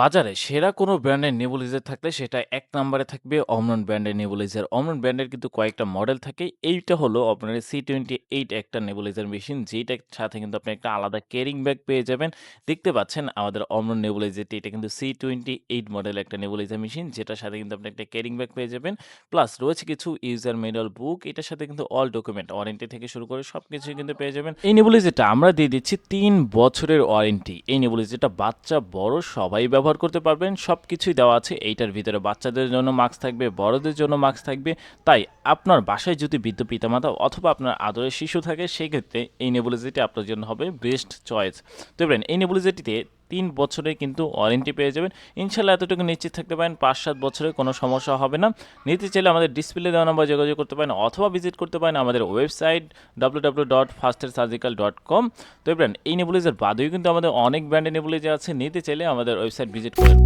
বাজারে সেরা কোনো ব্র্যান্ডের নেবুলাইজার থাকলে সেটা ১ নাম্বারে থাকবে অমরন ব্র্যান্ডের নেবুলাইজার। অমরন ব্র্যান্ডের কিন্তু কয়েকটা মডেল থাকে। এইটা হলো আপনার C28 একটা নেবুলাইজার মেশিন, যেইটার সাথে কিন্তু আপনি একটা আলাদা ক্যারিং ব্যাগ পেয়ে যাবেন। দেখতে পাচ্ছেন আমাদের অমরন নেবুলাইজারটি, এটা কিন্তু C28 মডেলের একটা নেবুলাইজার মেশিন, যেটার সাথে কিন্তু আপনি একটা ক্যারিং ব্যাগ পেয়ে যাবেন। প্লাস রয়েছে কিছু ইউজার ম্যানুয়াল বুক। এটার সাথে কিন্তু অল ডকুমেন্ট, ওয়ারেন্টি থেকে শুরু করে সবকিছুই কিন্তু পেয়ে যাবেন। এই নেবুলাইজারটা আমরা দিয়ে দিচ্ছি ৩ বছরের ওয়ারেন্টি। এই নেবুলাইজারটা বাচ্চা বড় সবাই ব্যবহার করতে পারবেন। সবকিছুই দেওয়া আছে। এইটার ভিতরে বাচ্চাদের জন্য মাস্ক থাকবে, বড়দের জন্য মাস্ক থাকবে। তাই আপনার বাসায় যদি বৃদ্ধ পিতামাতা অথবা আপনার আদরের শিশু থাকে, সেক্ষেত্রে এই নেবুলাইজারটি আপনার জন্য হবে বেস্ট চয়েস। তো এবার এই নেবুলাইজারটিতে ৩ বছরের কিন্তু ওয়ারেন্টি পেয়ে যাবেন। ইনশাআল্লাহ এতটুকু নিশ্চিত থাকতে পারেন ৫-৭ বছরের কোনো সমস্যা হবে না। নিতে চাইলে আমাদের ডিসপ্লে দেওয়া নাম্বারে যোগাযোগ করতে পারেন অথবা ভিজিট করতে পারেন আমাদের ওয়েবসাইট www.fastersurgical.com। তো এবার এই নেবুলাইজার বাদেও কিন্তু আমাদের অনেক ব্র্যান্ডের নেবুলাইজার আছে। নিতে চাইলে আমাদের ওয়েবসাইট ভিজিট করেন।